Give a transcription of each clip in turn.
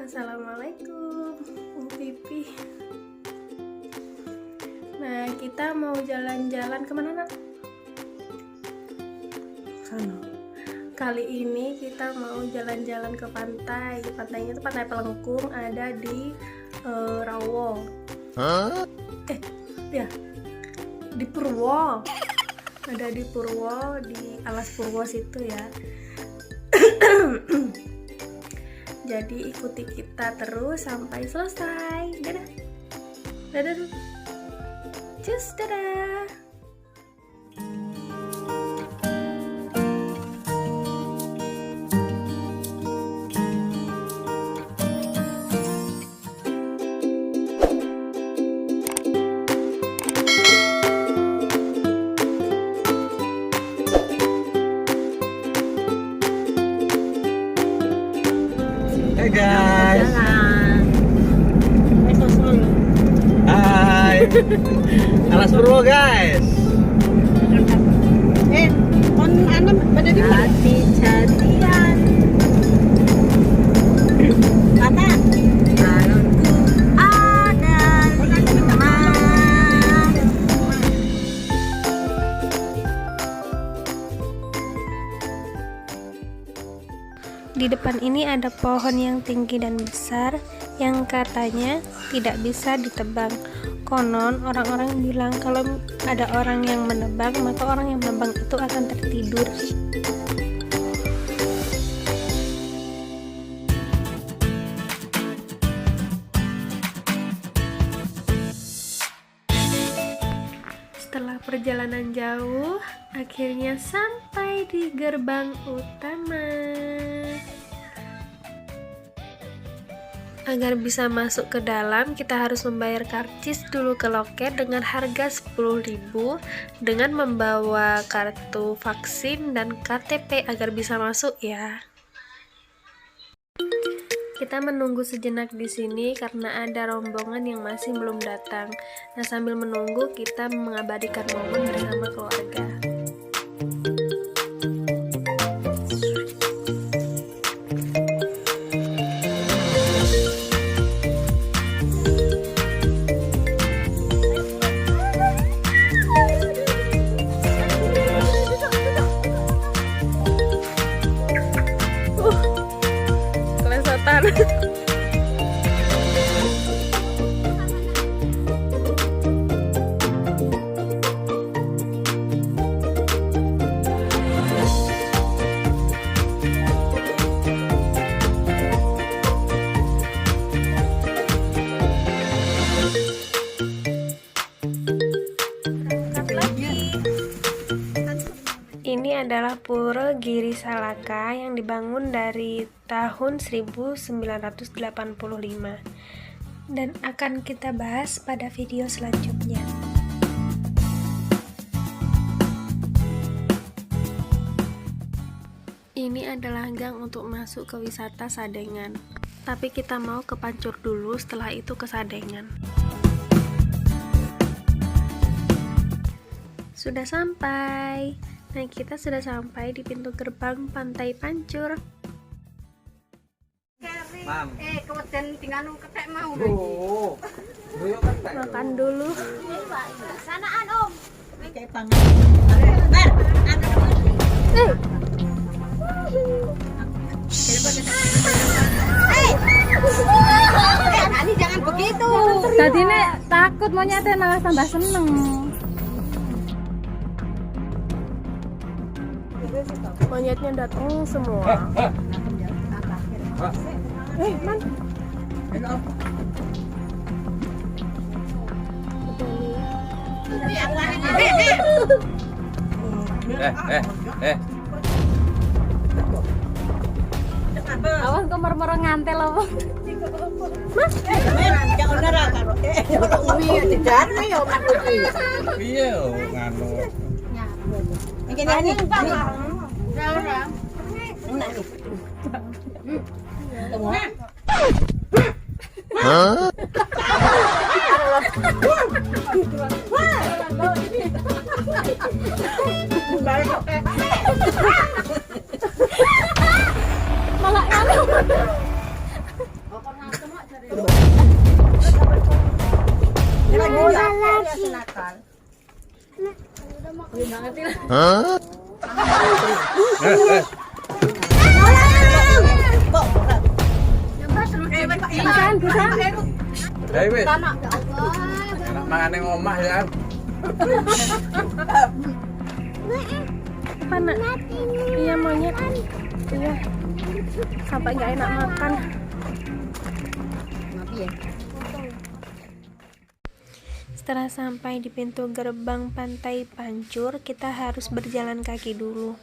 Assalamualaikum Pipi. Nah, kita mau jalan-jalan kemana, nak? Sana. Kali ini kita mau jalan-jalan ke pantai. Pantainya itu Pantai Pelengkung, ada di Rawo. Ya, di Purwo. Ada di Purwo, di Alas Purwo situ ya. Jadi ikuti kita terus sampai selesai. Dadah. Dadah dulu. Cus, dadah. Hai guys. Hai. Alas Purwo guys. On anak pada di hati-hatian. Kata balonku ada di teman. Di depan ini ada pohon yang tinggi dan besar yang katanya tidak bisa ditebang. Konon orang-orang bilang kalau ada orang yang menebang, maka orang yang menebang itu akan tertidur. Setelah perjalanan jauh, akhirnya sampai di gerbang utama. Agar bisa masuk ke dalam, kita harus membayar karcis dulu ke loket dengan harga 10.000 dengan membawa kartu vaksin dan KTP agar bisa masuk ya. Kita menunggu sejenak di sini karena ada rombongan yang masih belum datang. Nah, sambil menunggu kita mengabadikan momen bersama keluarga. Kelesetan. Ini adalah Pura Giri Salaka yang dibangun dari tahun 1985 dan akan kita bahas pada video selanjutnya. Ini adalah gang untuk masuk ke wisata Sadengan, tapi kita mau ke Pancur dulu, setelah itu ke Sadengan. Sudah sampai. Nah, kita sudah sampai di pintu gerbang Pantai Pancur. Mam. Kemudian tinggal ketek mau. Oh. Makan dulu. Sanaan Om. Kayak pangan. Ani jangan begitu. Tadi nek takut monyetnya malah tambah seneng. Monyetnya datang semua. Man. Awas kok merem-merem ngantel apa? Mas, jangan nera karo. Tidak yo mak iki. Piye yo nganu. Iki ani. Malah nganu. Nggak ngerti lah. Bukan. Hei wis. Tanah. Enak mangan ning omah ya. Apa nak? Iya monyet. Iya. Sampai nggak enak makan. Setelah sampai di pintu gerbang Pantai Pancur, kita harus berjalan kaki dulu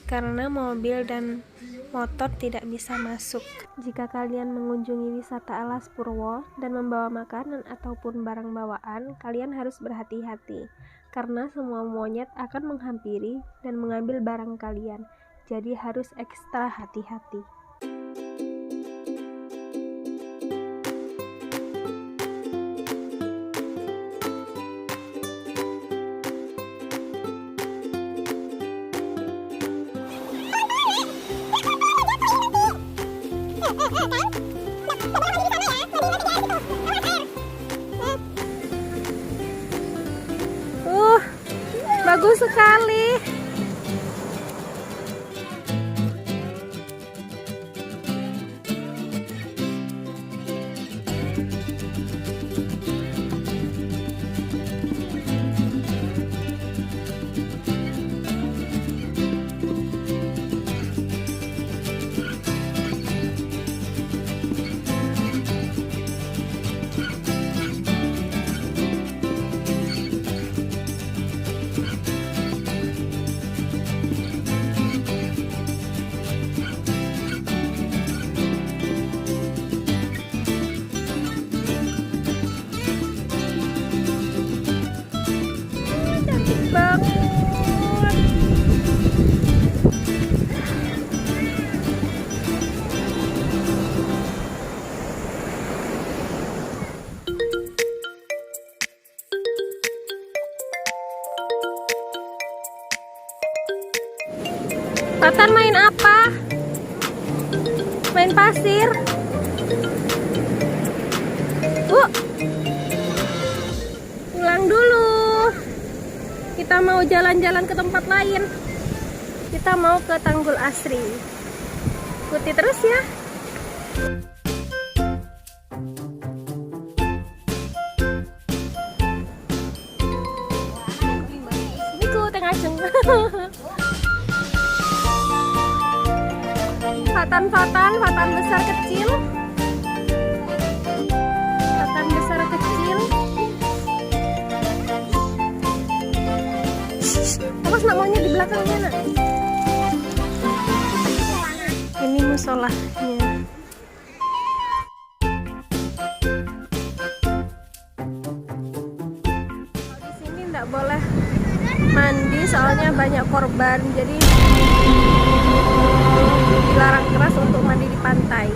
karena mobil dan motor tidak bisa masuk. Jika kalian mengunjungi wisata Alas Purwo dan membawa makanan ataupun barang bawaan, kalian harus berhati-hati karena semua monyet akan menghampiri dan mengambil barang kalian. Jadi harus ekstra hati-hati. Bagus sekali. Tatan main apa? Main pasir? Pulang dulu. Kita mau jalan-jalan ke tempat lain. Kita mau ke Tanggul Asri. Ikuti terus ya. Niku tengah ceng. Fatan besar kecil. Fatan besar kecil. Awas nak maunya di belakangnya nak. Ini musolahnya. Di sini nggak boleh mandi soalnya banyak korban, jadi dilarang keras untuk mandi di pantai.